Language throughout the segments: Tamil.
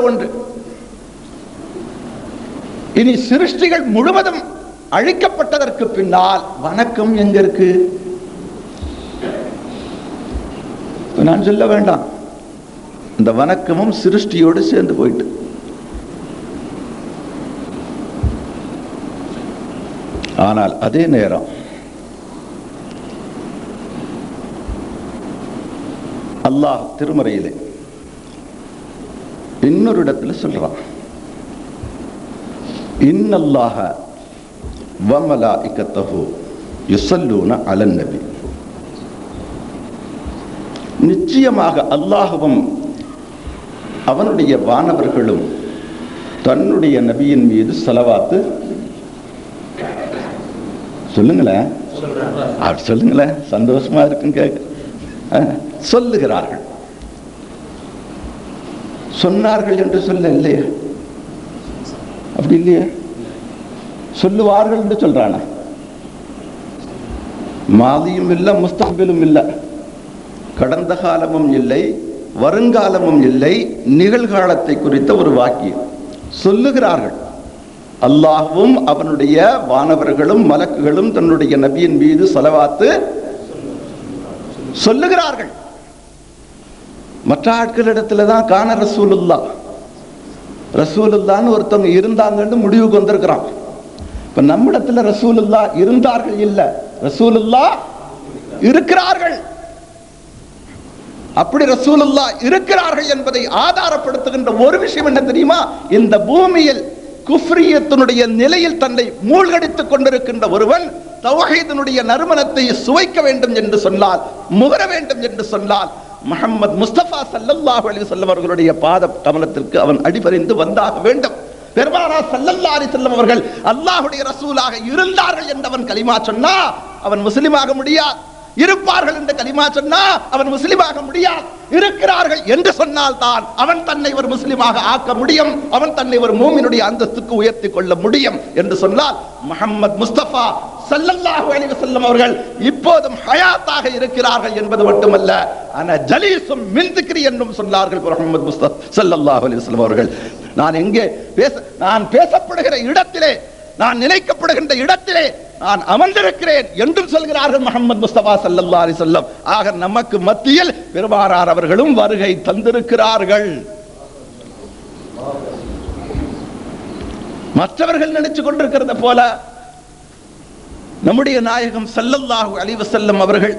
ஒன்று. இனி சிருஷ்டிகள் முழுவதும் அழிக்கப்பட்டதற்கு பின்னால் வணக்கம் எங்க இருக்கு? நான் சொல்ல வேண்டாம், இந்த வணக்கமும் சிருஷ்டியோடு சேர்ந்து போயிட்டு. ஆனால் அதே நேரம் அல்லாஹ் திருமறையிலே இன்னொரு இடத்துல சொல்றான், இன்னல்லாஹ வ மலாயிகத்தஹு யுஸல்லூன அலன் நபி. நிச்சயமாக அல்லாஹ்வும் அவனுடைய வானவர்களும் தன்னுடைய நபியின் மீது ஸலவாத்து சொல்லுங்களேன், சொல்லுங்களேன், சந்தோஷமா இருக்குன்னு கேட்க சொல்லுகிறார்கள். சொன்னார்கள் என்று சொல்ல இல்லையே, அப்படி இல்லையே, சொல்லுவார்கள் என்று சொல்றான. மாதியும் இல்லை, முஸ்தக்பிலும் இல்லை, கடந்த காலமும் இல்லை, வருங்காலமும் இல்லை, நிகழ்காலத்தை குறித்த ஒரு வாக்கியம். சொல்லுகிறார்கள். அல்லாஹ்வும் அவனுடைய வானவர்களும் மலக்குகளும் தன்னுடைய நபியின் மீது ஸலவாத்து சொல்லுகிறார்கள். மற்ற ஆட்களிடத்துல தான் கான ரசூலுல்லா ரசூலுல்லான்னு ஒருத்தவங்க இருந்தாங்கன்னு முடிவுக்கு வந்திருக்கிறான். இப்ப நம்மிடத்துல ரசூலுல்லா இருந்தார்கள் இல்ல, ரசூலுல்லா இருக்கிறார்கள். அப்படி ரசூலுல்லா இருக்கிறார்கள் என்பதை ஆதாரப்படுத்துகின்ற ஒரு விஷயம் என்ன தெரியுமா? இந்த பூமியில் குஃப்ரியத்தினுடைய நிலையில் தன்னை மூழ்கடித்துக் கொண்டிருக்கின்ற ஒருவன் தௌஹீதினுடைய நறுமணத்தை சுவைக்க வேண்டும் என்று சொன்னால், முகர வேண்டும் என்று சொன்னால், முஹம்மது முஸ்தபா ஸல்லல்லாஹு அலைஹி வஸல்லம் அவர்களுடைய பாத கமலத்திற்கு அவன் அடிபணிந்து வந்தாக வேண்டும். பெருமானார் ஸல்லல்லாஹு அலைஹி வஸல்லம் அவர்கள் அல்லாஹ்வுடைய ரசூலாக இருந்தார்கள் என்றவன் கலிமா சொன்னா அவன் முஸ்லிமாக முடியாது. இருப்பார்கள் என்று கலிமா சொன்னா அவன் முஸ்லிமாக முடியாது. இருக்கிறார்கள் என்று சொன்னால் தான் அவன் தன்னை ஒரு முஸ்லிமாக ஆக்க முடியும், அவன் தன்னை ஒரு மூமினுடைய அந்தஸ்துக்கு உயர்த்தி கொள்ள முடியும் என்று சொன்னால் முஹம்மது முஸ்தபா ஸல்லல்லாஹு அலைஹி வஸல்லம் அவர்கள் இப்போதும் ஹயாத்தாக இருக்கிறார்கள் என்பது மட்டுமல்ல, ஆனா ஜலீசும் மின் திக்ரி என்றும் சொன்னார்கள் முஹம்மது முஸ்தபா ஸல்லல்லாஹு அலைஹி வஸல்லம் அவர்கள். நான் பேசப்படுகிற இடத்திலே, நான் நினைக்கப்படுகின்ற இடத்திலே நான் அமர்ந்திருக்கிறேன் என்றும் சொல்கிறார்கள் முஹம்மது முஸ்தபா ஸல்லல்லாஹு அலைஹி வஸல்லம். ஆக நமக்கு மத்தியில் பெருமானார் அவர்களும் வருகை தந்திருக்கிறார்கள். மற்றவர்கள் நினைச்சு கொண்டிருக்கிறத போல நம்முடைய நாயகம் ஸல்லல்லாஹு அலைஹி வஸல்லம் அவர்கள்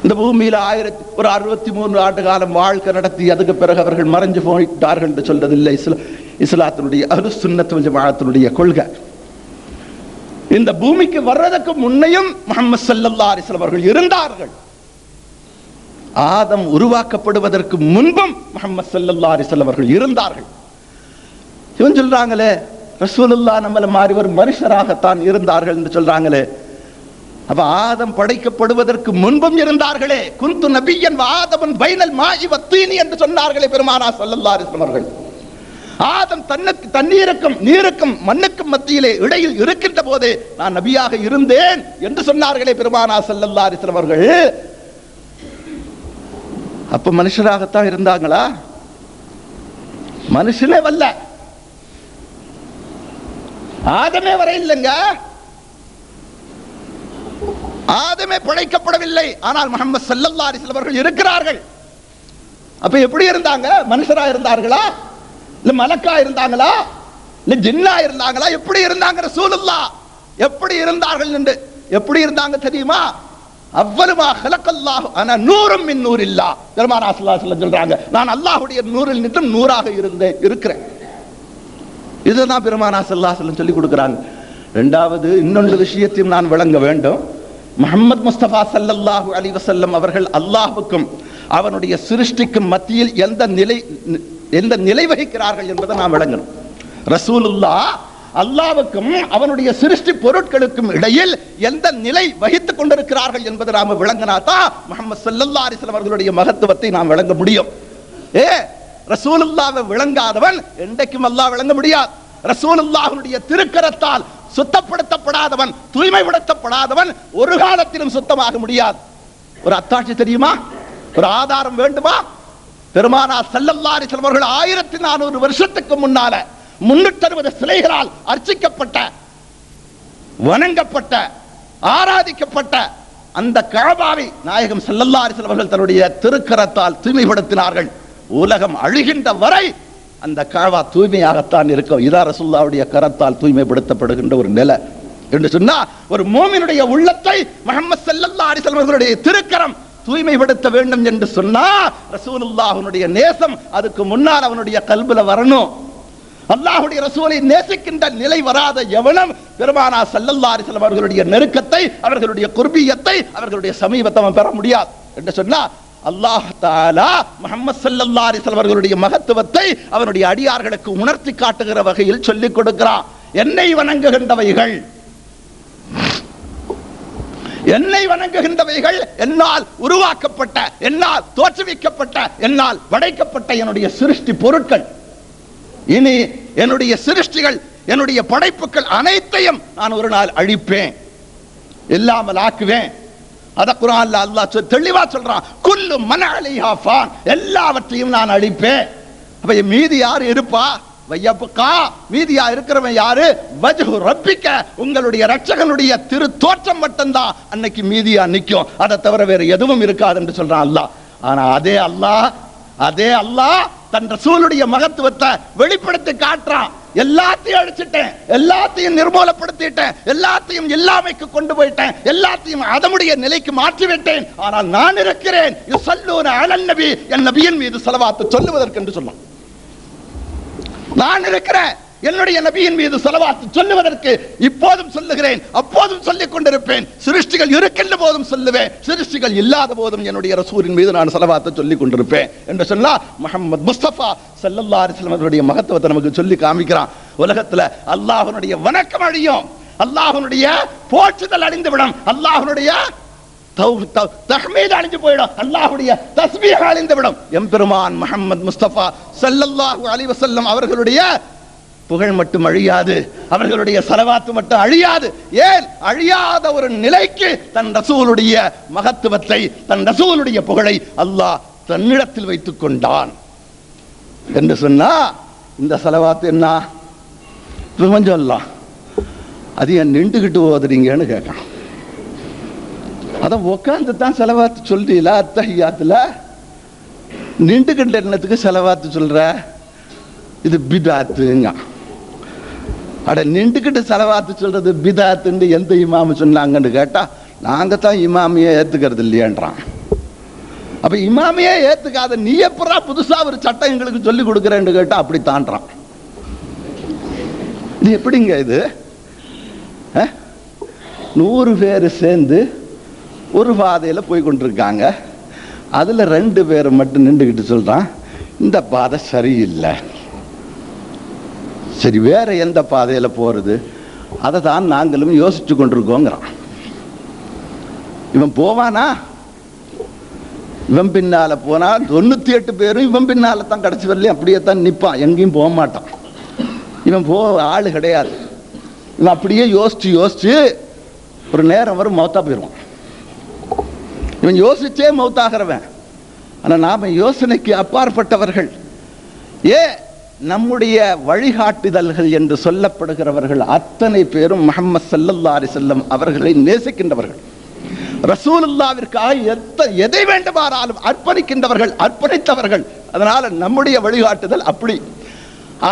இந்த பூமியில 63 ஆண்டு காலம் வாழ்க்கை நடத்தி அதுக்கு பிறகு அவர்கள் மறைஞ்சு போயிட்டார்கள் என்று சொல்றதில்லை. இஸ்லாத்தினுடைய அஹ்லுஸ் சுன்னத் வல் ஜமாஅத்தினுடைய கொள்கை. இந்த பூமிக்கு வர்றதுக்கு முன்னையும் முஹம்மது ஸல்லல்லாஹு அலைஹி வஸல்லம் அவர்கள் இருந்தார்கள். ஆதம் உருவாக்கப்படுவதற்கு முன்பும் முஹம்மது ஸல்லல்லாஹு அலைஹி வஸல்லம் அவர்கள் இருந்தார்கள். இவன் சொல்றாங்களே ரசூலுல்லாஹ் நம்மள மாதிரி ஒரு மனுஷராகத்தான் இருந்தார்கள் என்று சொல்றாங்களே, அப்ப ஆதம் படைக்கப்படுவதற்கு முன்பும் இருந்தார்களே. குந்து நபியன் வ ஆதமன் பைனல் மாஇ வத்தீனி என்று சொன்னார்களே பெருமானார் ஸல்லல்லாஹு அலைஹி வஸல்லம் அவர்கள். ஆதம் தண்ணீருக்கும் நீருக்கும் மண்ணுக்கும் மத்தியிலே இடையில் இருக்கின்ற போதே நான் நபியாக இருந்தேன் என்று சொன்னார்களே பெருமானார் ஸல்லல்லாஹு அலைஹி வஸல்லம் அவர்கள். அப்ப மனுஷராகத்தான் இருந்தாங்களா? மனுஷனே வல்ல, ஆதமே வர இல்லைங்க, ஆதமே படைக்கப்படவில்லை. ஆனால் முஹம்மது ஸல்லல்லாஹு அலைஹி வஸல்லம் அவர்கள் இருக்கிறார்கள். அப்ப எப்படி இருந்தாங்க? மனுஷரா இருந்தார்களா, இல்ல மலக்கா இருந்தாங்களா, இல்ல ஜின்னா இருந்தாங்களா? எப்படி இருந்தாங்க ரசூலுல்லாஹ்? எப்படி இருந்தார்கள் என்று எப்படி இருந்தாங்க தெரியுமா? அவ்வளவா ஹலக்கல்லாஹு அன நூரும் மின் நூரில்லா. பெருமானார் ஸல்லல்லாஹு அலைஹி வஸல்லம் சொல்றாங்க, நான் அல்லாஹ்வுடைய நூரில் நின்றும் நூறாக இருக்கிறேன். இதுதான் பெருமானார் ஸல்லல்லாஹு அலைஹி வஸல்லம் சொல்லி கொடுக்கிறாங்க. இரண்டாவது இன்னொரு விஷயத்தையும் நான் விளங்க வேண்டும். முஹம்மது முஸ்தபா ஸல்லல்லாஹு அலைஹி வஸல்லம் அவர்கள் அல்லாஹ்வுக்கும் அவனுடைய சிருஷ்டிக்கும் மத்தியில் எந்த நிலை வகிக்கிறார்கள் என்பதை நாம் விளங்கணும். ரசூலுல்லாஹ் அல்லாஹ்வுக்கும் அவனுடைய சிருஷ்டி பொருட்களுக்கும் இடையில் எந்த நிலை வகித்துக் கொண்டிருக்கிறார்கள் என்பதை நாம் விளங்கினாதான் முஹம்மது ஸல்லல்லாஹு அலைஹி வஸல்லம் அவர்களுடைய மகத்துவத்தை நாம் விளங்க முடியும். ரசூலுல்லாஹ்வை விளங்காதவன் என்றைக்கும் அல்லாஹ் விளங்க முடியாது. ரசூலுல்லாஹ்வுடைய திருக்கரத்தால் சுத்தப்படுத்தப்படாதவன், தூய்மைப்படுத்தப்படாதவன் ஒரு காலத்திலும் சுத்தமாக முடியாது. ஒரு அத்தாட்சி தெரியுமா? ஒரு ஆதாரம் வேண்டுமா? பெருமானார் ஸல்லல்லாஹு அலைஹி வஸல்லம் அவர்கள் 1400 வருஷத்துக்கு முன்னால 360 சிலைகளால் அர்ச்சிக்கப்பட்ட, வணங்கப்பட்ட, ஆராதிக்கப்பட்ட அந்த கஅபாவை நாயகம் ஸல்லல்லாஹு அலைஹி வஸல்லம் அவர்கள் தன்னுடைய திருக்கரத்தால் தூய்மைப்படுத்தினார்கள். உலகம் அழிகின்ற வரை அந்த கஅபா தூய்மையாகத்தான் இருக்கும். இதா ரசூலுல்லாஹ்வுடைய கரத்தால் தூய்மைப்படுத்தப்படுகின்ற ஒரு நிலை என்று சொன்னா, ஒரு மூமினுடைய உள்ளத்தை முஹம்மது ஸல்லல்லாஹு அலைஹி வஸல்லம் அவர்களுடைய திருக்கரம் தூய்மைப்படுத்த வேண்டும் என்று சொன்னா, ரசூலுல்லாஹ்வுடைய நேசம் அதுக்கு முன்னால் அவனுடைய கல்புல வரணும். அல்லாஹ்வுடைய ரசூலை நேசிக்கின்ற நிலை வராத எவனும் பெருமானார் ஸல்லல்லாஹு அலைஹி வஸல்லம் அவர்களுடைய நெருக்கத்தை, அவர்களுடைய குர்பியத்தை, அவர்களுடைய சமீபத்தை பெற முடியாது என்று சொன்னா, அல்லாஹ் தஆலா முஹம்மது ஸல்லல்லாஹு அலைஹி வஸல்லம் அவர்களுடைய மகத்துவத்தை அவனுடைய அடியார்களுக்கு உணர்த்தி காட்டுகிற வகையில் சொல்லிக் கொடுக்கிறான். என்னை வணங்குகின்றவைகள், என்னை வணங்குகின்றவைகள் என்னால் உருவாக்கப்பட்ட, என்னால் தோற்றுவிக்கப்பட்ட, என்னால் படைக்கப்பட்ட என்னுடைய சிருஷ்டி பொருட்கள். இனி என்னுடைய சிருஷ்டிகள், என்னுடைய படைப்புகள் அனைத்தையும் நான் ஒரு நாள் அழிப்பேன், இல்லாமல் ஆக்குவேன். அத குர்ஆன்ல அல்லாஹ் தெளிவா சொல்றான், குல்லு மன் அலைஹா ஃபான், எல்லாவற்றையும் நான் அழிப்பேன். அப்ப மீதி யார் இருப்பா? வையப்புக்கா, மீதியா இருக்கிறவன் யாரு? வஜ்ஹு ரப்பிக்க, உங்களுடைய ரட்சகனுடைய திரு தோற்றம் மட்டும்தான் அன்னைக்கு மீதியா நிற்கும், அதை தவிர வேற எதுவும் இருக்காது என்று சொல்றான் அல்லாஹ். ஆனா அதே அல்லாஹ் தன் ரசூலுடைய மகத்துவத்தை வெளிப்படுத்தி காட்டுறான். எல்லாத்தையும் அழிச்சிட்டேன், எல்லாத்தையும் நிர்மூலப்படுத்திட்டேன், எல்லாத்தையும் இல்லாமைக்கு கொண்டு போயிட்டேன், எல்லாத்தையும் அதனுடைய நிலைக்கு மாற்றி விட்டேன். ஆனால் நான் இருக்கிறேன், யுஸல்லூன அலன் நபி, என் நபியின் மீது ஸலவாத்து சொல்லுவதற்கு என்று சொன்னான். நான் இருக்கிறேன், என்னுடைய நபியின் மீது ஸலவாத்து சொல்லுவதற்கு இப்போதும் சொல்லுகிறேன், அப்போதும் சொல்லிக் கொண்டிருப்பேன். சிருஷ்டிகள் இருக்கின்ற போதும் சொல்லுவேன், சிருஷ்டிகள் இல்லாத போதும் என்னுடைய ரசூலின் மீது நான் ஸலவாத்தை சொல்லிக் கொண்டிருப்பேன் என்று சொன்னா, முஹம்மது முஸ்தபா ஸல்லல்லாஹு அலைஹி வஸல்லம் அவருடைய மகத்துவத்தை நமக்கு சொல்லி காமிக்கிறான். உலகத்துல அல்லாஹ்வுடைய வணக்கம் அழியும், அல்லாஹ்வுடைய போற்றுதல் அழிந்து விடும், அல்லாஹ்வுடைய தஹ்மீத் அழிஞ்சு போயிடும், அல்லாஹ்வுடைய தஸ்பீஹ் அழிந்து விடும். எம்பெருமான் முஹம்மது முஸ்தபா ஸல்லல்லாஹு அலைஹி வஸல்லம் அவர்களுடைய புகழ் மட்டும் அழியாது, அவர்களுடைய ஸலவாத்து மட்டும் அழியாது. ஏன் அழியாத ஒரு நிலைக்கு தன் ரசூலுடைய மகத்துவத்தை, தன் ரசூலுடைய புகழை அல்லாஹ் தன்னிடத்தில் வைத்துக் கொண்டான் என்று சொன்னா, இந்த ஸலவாத்து என்ன கொஞ்சம் எல்லாம் அது ஏன் நின்றுகிட்டு ஓதுறீங்கன்னு கேட்கணும். அதான் உட்காந்து தான் ஸலவாத்து சொல்றீங்களா? அத்தஹியாத்துல நின்றுகின்ற எண்ணத்துக்கு ஸலவாத்து சொல்ற, இது பிதாத்துங்க. அட நின்றுகிட்டு ஸலவாத்து சொல்றது பிதாத்துன்னு எந்த இமாமு சொன்னாங்கன்னு கேட்டா, நாங்க தான் இமாமையே ஏத்துக்கிறது இல்லையன்றான். அப்ப இமாமையே ஏத்துக்காத நீ எப்படா புதுசா ஒரு சட்டம் எங்களுக்கு சொல்லி கொடுக்குறேன்னு கேட்டா அப்படி தாண்டான். இது எப்படிங்க இது? 100 பேர் சேர்ந்து ஒரு பாதையில போய் கொண்டிருக்காங்க, அதுல 2 பேர் மட்டும் நின்றுகிட்டு சொல்றான், இந்த பாதை சரியில்லை, சரி வேற எந்த பாதையில போறது, அதை தான் நாங்களும் யோசிச்சு கொண்டிருக்கோங்கிறான். இவன் போவானா? இவன் பின்னால போனா 98 பேரும் இவன் பின்னால தான் கடைசி வரலையும் அப்படியே தான் நிற்பான், எங்கேயும் போக மாட்டான். இவன் ஆளு கிடையாது. இவன் அப்படியே யோசிச்சு யோசிச்சு ஒரு நேரம் வரும் மௌத்தா போயிடுவான். இவன் யோசிச்சே மௌத்தாகிறவன். ஆனா நாம யோசனைக்கு அப்பாற்பட்டவர்கள். நம்முடைய வழிகாட்டுதல்கள் என்று சொல்லப்படுகிறவர்கள் அத்தனை பேரும் முஹம்மது ஸல்லல்லாஹு அலைஹி வஸல்லம் அவர்களை நேசிக்கின்றவர்கள், ரசூலுல்லாஹ்விற்காக எதை வேண்டுமானாலும் அர்ப்பணிக்கின்றவர்கள், அர்ப்பணித்தவர்கள். அதனால நம்முடைய வழிகாட்டுதல் அப்படி.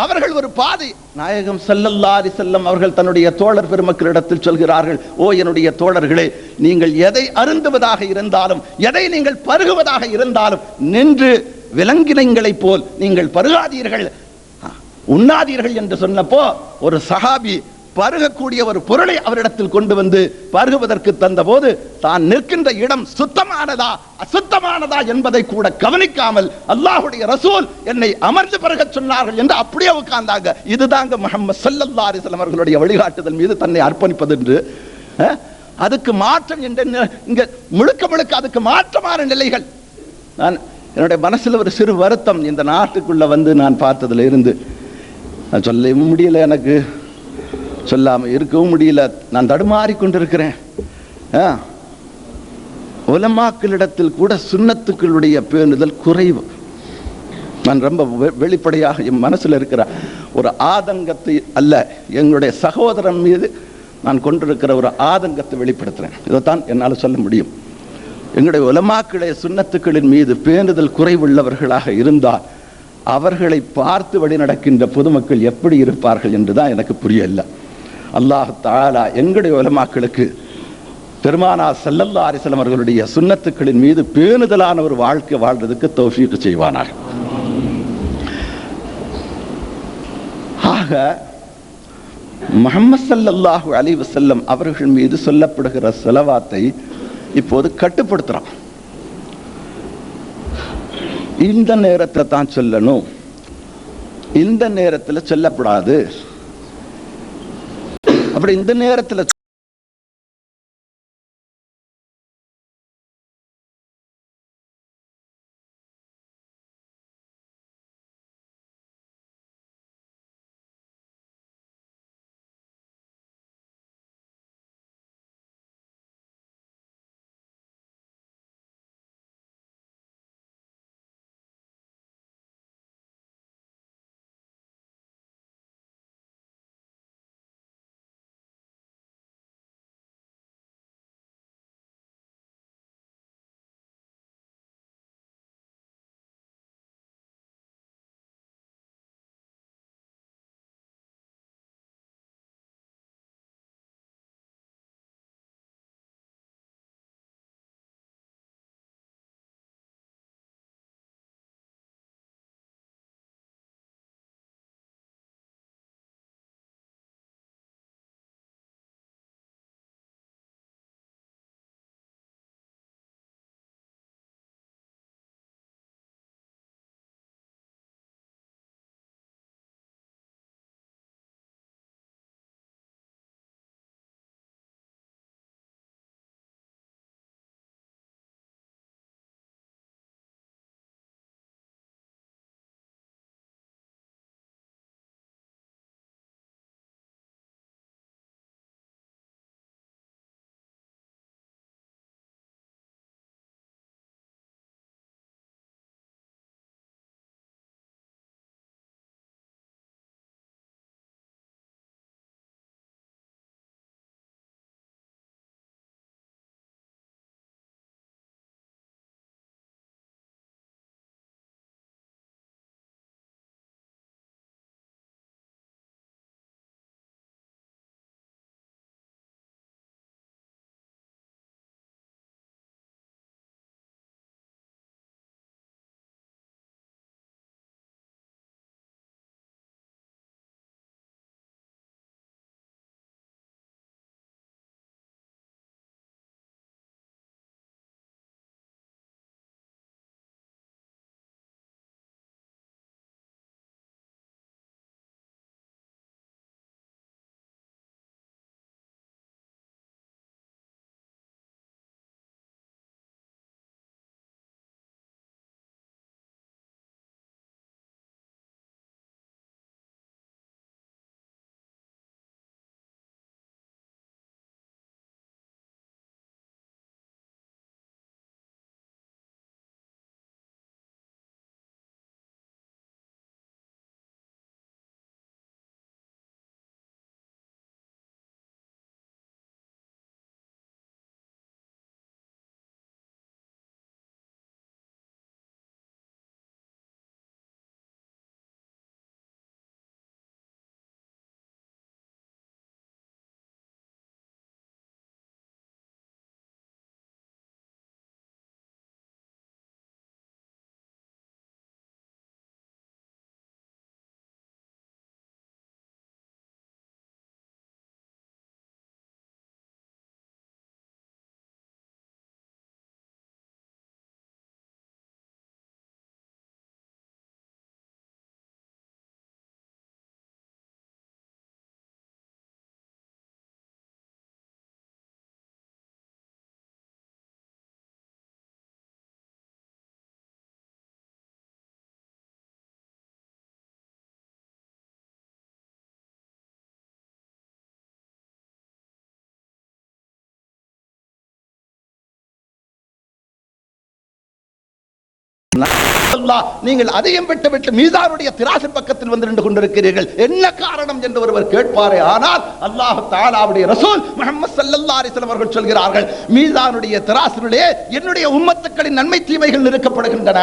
அவர்கள் ஒரு பாதை. நாயகம் ஸல்லல்லாஹு அலைஹி வஸல்லம் அவர்கள் தன்னுடைய தோழர் பெருமக்களிடத்தில் சொல்கிறார்கள், ஓ என்னுடைய தோழர்களே, நீங்கள் எதை அருந்துவதாக இருந்தாலும், எதை நீங்கள் பருகுவதாக இருந்தாலும் நின்று விலங்கினங்களைப் போல் நீங்கள் பருகாதீர்கள், உண்ணாதீர்கள் என்று சொன்னப்போ ஒரு சஹாபி பருகக்கூடிய ஒரு பொருளை அவரிடத்தில் கொண்டு வந்து பருகுவதற்கு தந்த போது தான் நிற்கின்ற இடம் சுத்தமானதா அசுத்தமானதா என்பதை கூட கவனிக்காமல் அல்லாஹ்வுடைய ரசூல் என்னை அமர்ந்து பருக சொன்னார்கள் என்று அப்படியே உட்கார்ந்தாங்க. இதுதாங்க முஹம்மது ஸல்லல்லாஹு அலைஹி வஸல்லம் அவர்களுடைய வழிகாட்டுதல் மீது தன்னை அர்ப்பணிப்பது என்று. அதுக்கு மாற்றம் என்ற இங்க முழுக்க அதுக்கு மாற்றமான நிலைகள். நான் என்னுடைய மனசுல ஒரு சிறு வருத்தம், இந்த நாட்டுக்குள்ள வந்து நான் பார்த்ததுல இருந்து சொல்லவும் முடியல, எனக்கு சொல்லாம இருக்கவும் முடியல, நான் தடுமாறி கொண்டிருக்கிறேன். உலமாக்களிடத்தில் கூட சுன்னத்துக்களுடைய பேணுதல் குறைவு. நான் ரொம்ப வெளிப்படையாக என் மனசில் இருக்கிற ஒரு ஆதங்கத்தை அல்ல, எங்களுடைய சகோதரன் மீது நான் கொண்டிருக்கிற ஒரு ஆதங்கத்தை வெளிப்படுத்துகிறேன். இதைத்தான் என்னால் சொல்ல முடியும். எங்களுடைய உலமாக்களுடைய சுன்னத்துக்களின் மீது பேணுதல் குறைவுள்ளவர்களாக இருந்தால் அவர்களை பார்த்து வழிநடக்கின்ற பொதுமக்கள் எப்படி இருப்பார்கள் என்றுதான் எனக்கு புரியல. அல்லாஹ் தஆலா எங்களுடைய உலமாக்களுக்கு பெருமானார் ஸல்லல்லாஹு அலைஹி வஸல்லம் அவர்களுடைய சுன்னத்துக்களின் மீது பேணுதலான ஒரு வாழ்க்கை வாழ்றதுக்கு தௌஃபீக் செய்வானாக. ஆக முஹம்மது ஸல்லல்லாஹு அலைஹி வஸல்லம் அவர்கள் மீது சொல்லப்படுகிற ஸலவாத்தை இப்போது கட்டுப்படுத்துறான். இந்த நேரத்தில் தான் சொல்லணும், இந்த நேரத்தில் சொல்லப்படாது. அப்படி இந்த நேரத்தில் நீங்கள் அதையும் விட்டு மீசானுடைய திராசின் பக்கத்தில் வந்து நின்று கொண்டிருக்கிறீர்கள், என்ன காரணம் என்று ஒருவர் கேட்பாரே ஆனால் அல்லாஹ் தஆலாவுடைய ரசூல் முஹம்மது ஸல்லல்லாஹு அலைஹி வஸல்லம் அவர்கள் சொல்கிறார்கள், மீசானுடைய திராசிலே என்னுடைய உம்மத்துக்களின் நன்மை தீமைகள் நிறுக்கப்படுகின்றன.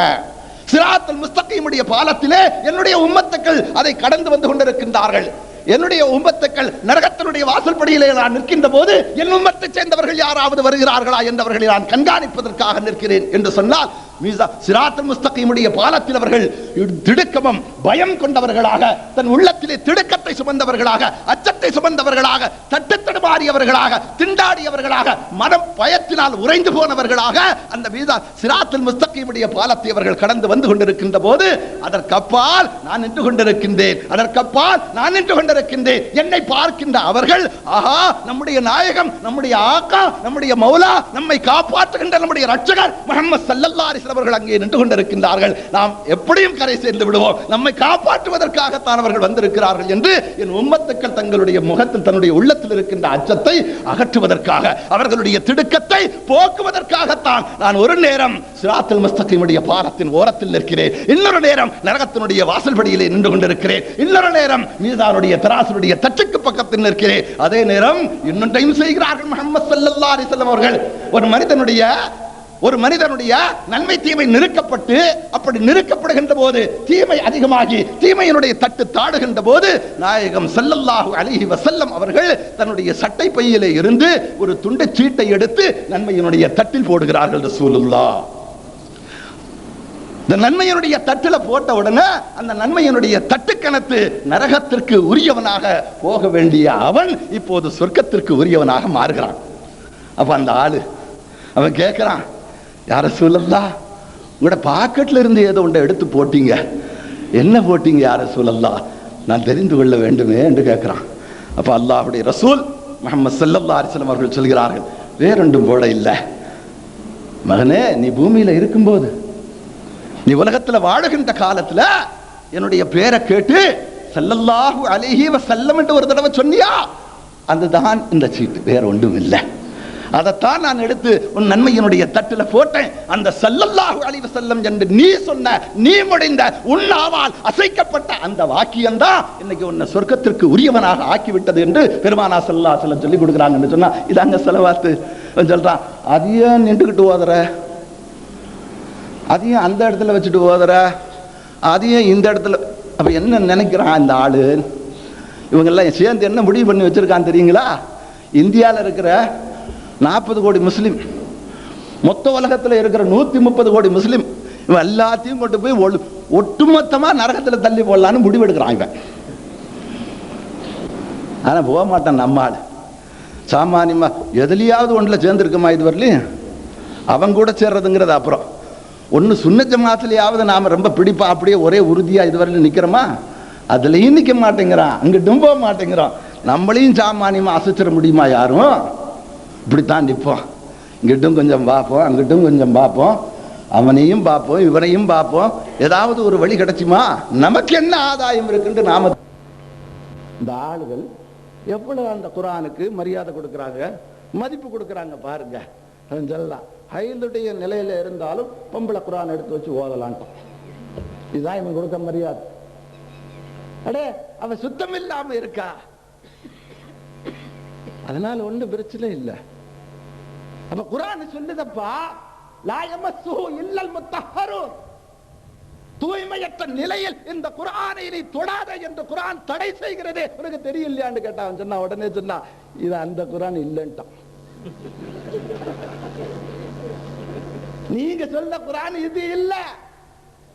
சிராத்துல் முஸ்தகீமுடைய பாலத்திலே என்னுடைய உம்மத்துக்கள் அதை கடந்து வந்து கொண்டிருக்கின்றார்கள். என்னுடைய உம்மத்துக்கள் நரகத்தினுடைய வாசல்படியிலே நான் நிற்கின்ற போது என் உம்மத்தை சேர்ந்தவர்கள் யாராவது வருகிறார்களா என்றவர்களை நான் கண்காணிப்பதற்காக நிற்கிறேன் என்று சொன்னால், சிராத்துல் முஸ்தகீமுடைய பாலத்தில் அவர்கள் திடுக்கமும் பயம் கொண்டவர்களாக, தன் உள்ளத்திலே திடுக்கத்தை சுமந்தவர்களாக, அச்சத்தை சுமந்தவர்களாக, தட்டுத்தடுமாறியவர்களாக, திண்டாடியவர்களாக, மனம் பயத்தினால் உறைந்து போனவர்களாக அந்த சிராத்துல் முஸ்தகீமுடைய பாலத்தை அவர்கள் கடந்து வந்து கொண்டிருக்கின்ற போது, அதற்கப்பால் நான் நின்று கொண்டிருக்கின்றேன், அதற்கப்பால் நான் நின்று கொண்டிருக்கின்றேன். என்னை பார்க்கின்ற அவர்கள், ஆஹா, நம்முடைய நாயகம், நம்முடைய ஆக்கா, நம்முடைய மௌலா, நம்மை காப்பாற்றுகின்ற நம்முடைய ரட்சகர் முஹம்மது ஸல்லல்லாஹு அலைஹி வஸல்லம் அவர்கள் அங்கே நின்று கொண்டிருக்கின்றார்கள், நாம் எப்படியும் கரை சேர்ந்து விடுவோம், நம்மை காப்பாற்றுவதற்காகத்தான் அவர்கள் வந்திருக்கிறார்கள் என்று என் உம்மத்துக்கள் தங்களுடைய முகத்தில், தன்னுடைய உள்ளத்தில் இருக்கின்ற அச்சத்தை அகற்றுவதற்காக, அவர்களுடைய திடுக்கத்தை போக்குவதற்காகத்தான் நான் ஒரு நேரம் சிராத்துல் முஸ்தகீமுடைய பாலத்தின் ஓரத்தில் நிற்கிறேன், இன்னொரு நேரம் நரகத்தினுடைய வாசல்படியிலே நின்று கொண்டிருக்கிறேன், இன்னொரு நேரம் மீசானுடைய தராசுடைய தட்டுக்கு பக்கத்தில் நிற்கிறேன். அதே நேரம் இன்னொன்றையும் செய்கிறார்கள் முஹம்மது ஸல்லல்லாஹு அலைஹி வஸல்லம் அவர்கள். ஒரு மனிதனுடைய நன்மை தீமை நிறுக்கப்பட்டு, அப்படி நிறுக்கப்படுகின்ற போது தீமை அதிகமாகி தீமையினுடைய தட்டு தாடுகின்ற போது நாயகம் ஸல்லல்லாஹு அலைஹி வஸல்லம் அவர்கள் தன்னுடைய சட்டை பையிலே இருந்து ஒரு துண்டை சீட்டை எடுத்து நன்மையினுடைய தட்டில் போடுகிறார்கள் ரசூலுல்லாஹ். இந்த நன்மையினுடைய தட்டில போட்ட உடனே அந்த நன்மையினுடைய தட்டுக்கணத்து நரகத்திற்கு உரியவனாக போக வேண்டிய அவன் இப்போது சொர்க்கத்திற்கு உரியவனாக மாறுகிறான். அப்ப அந்த ஆளு அவன் கேட்கிறான், யார ரசூலல்லாஹ், உங்களோட பாக்கெட்ல இருந்து ஏதோ ஒன்றை எடுத்து போட்டீங்க, என்ன போட்டீங்க யார ரசூலல்லாஹ், நான் தெரிந்து கொள்ள வேண்டுமே என்று கேட்கிறான். அப்ப அல்லாஹ்வுடைய ரசூல் முஹம்மது ஸல்லல்லாஹு அலைஹி வஸல்லம் அவர்கள் சொல்கிறார்கள், வேறொன்றும் போட இல்லை மகனே, நீ பூமியில இருக்கும்போது, நீ உலகத்துல வாழுகின்ற காலத்துல என்னுடைய பேரை கேட்டு ஸல்லல்லாஹு அலைஹி வஸல்லம் என்று ஒரு தடவை சொன்னியா, அதுதான் இந்த சீட்டு, வேற ஒன்றும் இல்லை. அதைத்தான் நான் எடுத்து உன் நன்மையினுடைய தட்டில போட்டேன். அந்த ஸல்லல்லாஹு அலைஹி வஸல்லம் என்று நீ சொன்ன, நீ முடிந்த, உன்னாவால் அசைக்கப்பட்ட அந்த வாக்கியம் தான் இன்னைக்கு உன்னை சொர்க்கத்திற்கு உரியவனாக ஆக்கிவிட்டது என்று பெருமானார் ஸல்லல்லாஹு அலைஹி வஸல்லம் சொல்லி கொடுக்குறாங்கன்னு சொன்னா, இதாங்க ஸலவாத்து. சொல்றான், அதையும் நின்றுக்கிட்டு ஓதுற, அதையும் அந்த இடத்துல வச்சுட்டு ஓதுற, அதையும் இந்த இடத்துல. அப்ப என்ன நினைக்கிறான் இந்த ஆளு? இவங்கெல்லாம் சேர்ந்து என்ன முடிவு பண்ணி வச்சிருக்கான் தெரியுங்களா? இந்தியாவில் இருக்கிற 40 கோடி முஸ்லிம், மொத்த உலகத்தில் இருக்கிற 130 கோடி முஸ்லிம், இவன் எல்லாத்தையும் கொண்டு போய் ஒட்டுமொத்தமா நரகத்தில் தள்ளி போடலான்னு முடிவெடுக்கிறான் இவன். ஆனா போக மாட்டான் நம்ம ஆள். சாமானியமா எதுலையாவது ஒன்றுல சேர்ந்துருக்குமா இது வரலையும்? அவன் கூட சேர்றதுங்கிறது அப்புறம். ஒன்று சுன்ன ஜமாத்திலேயாவது நாம ரொம்ப பிடிப்பா, அப்படியே ஒரே உறுதியா இதுவரையிலும் நிக்கிறோமா? அதுலயும் நிக்க மாட்டேங்கிறான், அங்கிட்டும் போக மாட்டேங்கிறான். நம்மளையும் சாமானியமா அசைச்சிட முடியுமா யாரும்? இப்படித்தான் நிற்போம், இங்கிட்டும் கொஞ்சம் பார்ப்போம், அங்கிட்டும் கொஞ்சம் பார்ப்போம், அவனையும் பார்ப்போம், இவனையும் பார்ப்போம். ஏதாவது ஒரு வழி கிடைச்சுமா? நமக்கு என்ன ஆதாயம் இருக்குன்னு நாம. இந்த ஆளுகள் எவ்வளவு அந்த குர்ஆனுக்கு மரியாதை கொடுக்கறாங்க, மதிப்பு கொடுக்கறாங்க பாருங்க. சொல்லலாம், ஹைலுடைய நிலையில இருந்தாலும் பொம்பளை குர்ஆன் எடுத்து வச்சு ஓதலான்ட்டோம். இதுதான் இவன் கொடுக்க மரியாதை. அடே, அவ சுத்தம் இல்லாம இருக்கா, அதனால ஒன்றும் பிரச்சனை இல்லை. அப்ப குர்ஆன் சொல்லுதப்பா, லா யமஸ்ஸுஹு இல்லல் முத்தஹ்ஹரூன், தூய்மையற்ற நிலையில் இந்த குர்ஆனை நீ தொடாத என்று குர்ஆன் தடை செய்கிறது. உனக்கு தெரியலையான்னு கேட்டான். சொன்னா உடனே சொன்னா, இது அந்த குர்ஆன் இல்லைன்ட்டான். நீங்க சொல்ல குர்ஆன் இது இல்ல.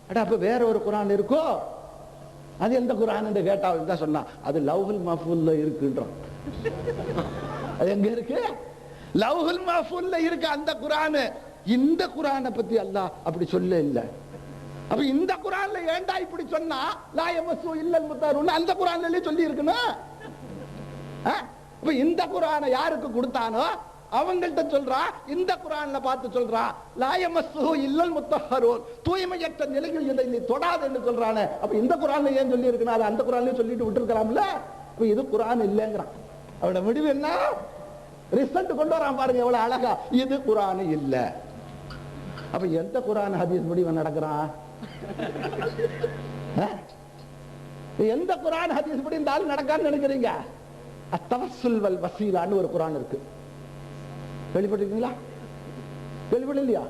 அட, அப்ப வேற ஒரு குர்ஆன் இருக்கோ? அது எந்த குர்ஆன் என்று கேட்டா தான் சொன்னா, அது லவ்ஹுல் மஹ்ஃபூல்ல இருக்குன்றான். அது எங்க இருக்கு? லவ்ஹுல் மஹ்ஃபூல்ல இருக்கு அந்த குர்ஆன். இந்த குர்ஆனை பத்தி அல்லாஹ் அப்படி சொல்ல இல்ல. அப்ப இந்த குர்ஆன்ல ஏண்டா இப்படி சொன்னா, லா யமஸ்ஸு இல்லல் முத்தஹ்ஹரூன் அந்த குர்ஆன்லயே சொல்லி இருக்கணும். அப்ப இந்த குர்ஆனை யாருக்கு கொடுத்தானோ அவங்கள்ட்ட சொல்றா, இந்த குர்ஆன்ல பார்த்து சொல்றா, லா யமஸ்ஸுஹு இல்லல் முத்தஹ்ஹரூன், தூய்மையற்ற நிலையில் இதை நீ தொடாத என்று சொல்றானே. அப்ப இந்த குர்ஆன்ல ஏன் சொல்லி இருக்கணும்? அது அந்த குர்ஆன்லயே சொல்லிட்டு விட்டுருக்கலாம்ல. அப்ப இது குர்ஆன் இல்லைங்கிறான். அவனோட முடிவு என்ன? ரிசல்ட் கொண்டு வரான் பாருங்க, எவ்வளவு அழகா. இது குர்ஆன் இல்ல. அப்ப எந்த குர்ஆன் ஹதீஸ் படி இவன் நடக்கிறான்? எந்த குர்ஆன் ஹதீஸ் படி இந்த ஆள் நடக்கான்னு நினைக்கிறீங்க? அத்தவஸ்ஸுல் வல் வசீலான்னு ஒரு குர்ஆன் இருக்கு, கேள்விப்பட்டிருக்கீங்களா? கேள்விப்படலையா?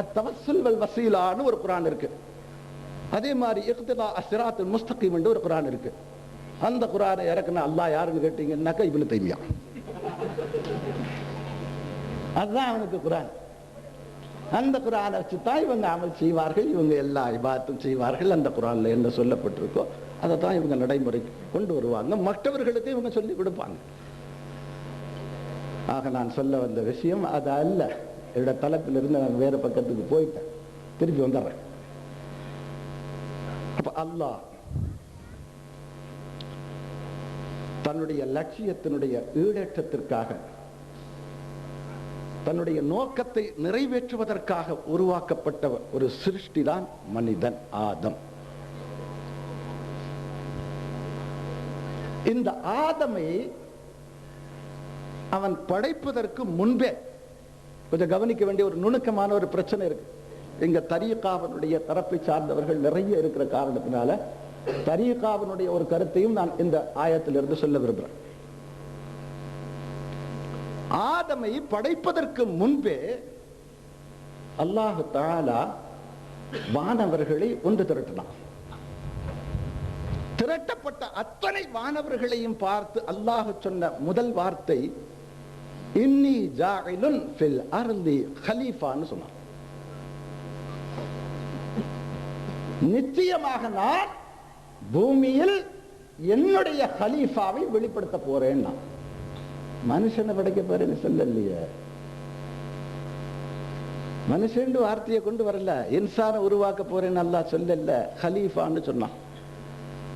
அத்தவஸ்ஸுல் வல் வசீலான்னு ஒரு குர்ஆன் இருக்கு. அதே மாதிரி இக்திதா அஸ்ஸிராத்துல் முஸ்தகீம் என்று ஒரு குர்ஆன் இருக்கு. அந்த குர்ஆனை இறக்குன அல்லாஹ் யாருன்னு கேட்டீங்கன்னாக்கா இப்னு தைமியா. அதுதான் அவனுக்கு குர்ஆன். அந்த குர்ஆனை வச்சுதான் இவங்க அமல் செய்வார்கள், இவங்க எல்லா இபாதத்தும் செய்வார்கள். அந்த குர்ஆன்ல என்ன சொல்லப்பட்டிருக்கோ அதை தான் இவங்க நடைமுறைக்கு கொண்டு வருவாங்க, மற்றவர்களுக்கு இவங்க சொல்லி கொடுப்பாங்க. ஆக நான் சொல்ல வந்த விஷயம் அது அல்ல. என்னோட தளத்திலிருந்து நான் வேற பக்கத்துக்கு போயிட்டேன், திருப்பி வந்துடுறேன். அப்ப அல்லாஹ் தன்னுடைய லட்சியத்தினுடைய ஈடேற்றத்திற்காக, தன்னுடைய நோக்கத்தை நிறைவேற்றுவதற்காக உருவாக்கப்பட்ட ஒரு சிருஷ்டி தான் மனிதன் ஆதம். இந்த ஆதமை அவன் படைப்பதற்கு முன்பே கொஞ்சம் கவனிக்க வேண்டிய ஒரு நுணுக்கமான ஒரு பிரச்சனை இருக்கு. இங்க தரீகாவினுடைய தரப்பை சார்ந்தவர்கள் நிறைய இருக்கிற காரணத்தினால தரீகாவினுடைய ஒரு கருத்தையும் நான் இந்த ஆயத்திலிருந்து சொல்ல விரும்புகிறேன். ஆதமை படைப்பதற்கு முன்பே அல்லாஹ் தஆலா வானவர்களை ஒன்று திரட்டினான். திரட்டப்பட்ட அத்தனை வானவர்களையும் பார்த்து அல்லாஹ் சொன்ன முதல் வார்த்தை இன்னி ஜாஇலுன் ஃபில் அர்தி கலீஃபான்னு சொன்னான். நிச்சயமாக நான் பூமியில் என்னுடைய கலீஃபாவை வெளிப்படுத்த போறேன். நான் மனுஷனை படைக்க போறேன்னு சொல்லலையே, மனுஷன் வார்த்தையை கொண்டு வரல, இன்சானை உருவாக்க போறேன்னு அல்லாஹ் சொல்லல, கலீஃபான்னு சொன்னான்.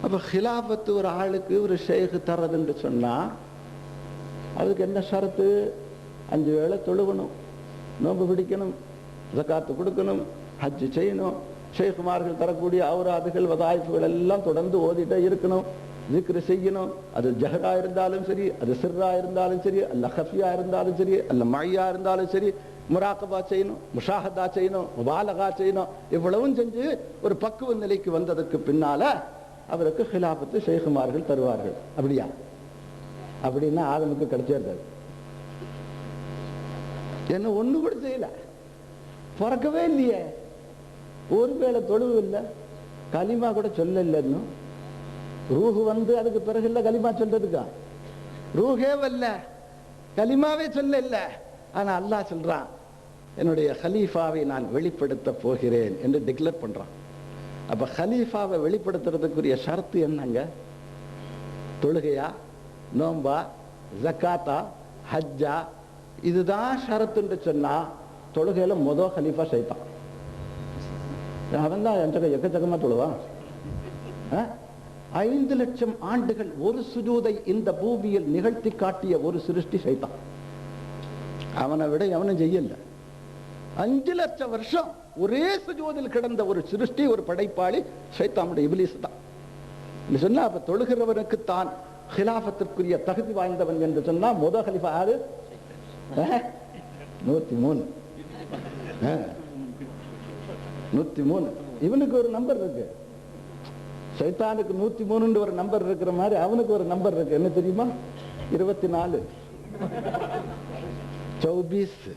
அப்ப ஹிலாபத்து ஒரு ஆளுக்கு ஒரு ஷேக் தர்றதுன்னு சொன்னா அதுக்கு என்ன ஷரத்து? 5 வேளை தொழுகணும், நோன்பு பிடிக்கணும், ஜகாத்து கொடுக்கணும், ஹஜ் செய்யணும், ஷேகுமார்கள் தரக்கூடிய அவுராதுகள் வதாயிஃபுகள் எல்லாம் தொடர்ந்து ஓதிட்டே இருக்கணும், ஜிக்ரு செய்யணும். அது ஜஹரா இருந்தாலும் சரி, அது சிர்ரா இருந்தாலும் சரி, அல்ல ஹஃபியா இருந்தாலும் சரி, அல்ல மய்யா இருந்தாலும் சரி, முராகபா செய்யணும், முஷாஹதா செய்யணும், முபாலகா செய்யணும். இவ்வளவும் செஞ்சு ஒரு பக்குவ நிலைக்கு வந்ததுக்கு பின்னால அவருக்கு ஹிலாபத்து ஷேகுமார்கள் தருவார்கள். அப்படியா? அப்படின்னா ஆதமுக்கு கிடைச்சிருக்காது. என்ன ஒண்ணு கூட செய்யல, பிறக்கவே இல்லையே, ஒரு வேளை தொழுவு இல்லை, கலிமா கூட சொல்ல இல்லைன்னு. ரூஹு வந்து அதுக்கு பிறகு இல்ல கலிமா சொல்றதுக்கா? ரூஹே வரல, கலிமாவே சொல்ல இல்ல. ஆனா அல்லாஹ் சொல்றான் என்னுடைய ஹலீஃபாவை நான் வெளிப்படுத்த போகிறேன் என்று டிக்ளேர் பண்றான். அப்ப ஹலீஃபாவை வெளிப்படுத்துறதுக்குரிய ஷரத்து என்னங்க? தொழுகையா, நோம்பா, ஜக்காத்தா, ஹஜ்ஜா, இதுதான் ஷரத்துன்னு சொன்னா தொழுகையில முதல் ஹலீஃபா ஷைத்தான். அவன் தான் எக்கச்சக்கமா தொழுவான். 5 லட்சம் ஆண்டுகள் ஒரு சுஜூதை இந்த பூமியில் நிகழ்த்தி காட்டிய ஒரு சிருஷ்டி ஷைத்தான். அவனை விட அவனும் செய்யல. 5 லட்சம் வருஷம் ஒரே சுஜூதில் கிடந்த ஒரு சிருஷ்டி, ஒரு படைப்பாளி ஷைத்தானுடைய இப்லீஸ் தான். சொன்னா அப்ப தொழுகிறவனுக்கு தான் ஹிலாஃபத்திற்குரிய தகுதி வாய்ந்தவன் என்று சொன்னா முதல் ஹலீஃபா யாரு? 103. 103. இவனுக்கு ஒரு நம்பர் இருக்கு. ஷைத்தானுக்கு 103 ஒரு நம்பர் இருக்கிற மாதிரி அவனுக்கு ஒரு நம்பர் இருக்கு. என்ன தெரியுமா? 24, 24.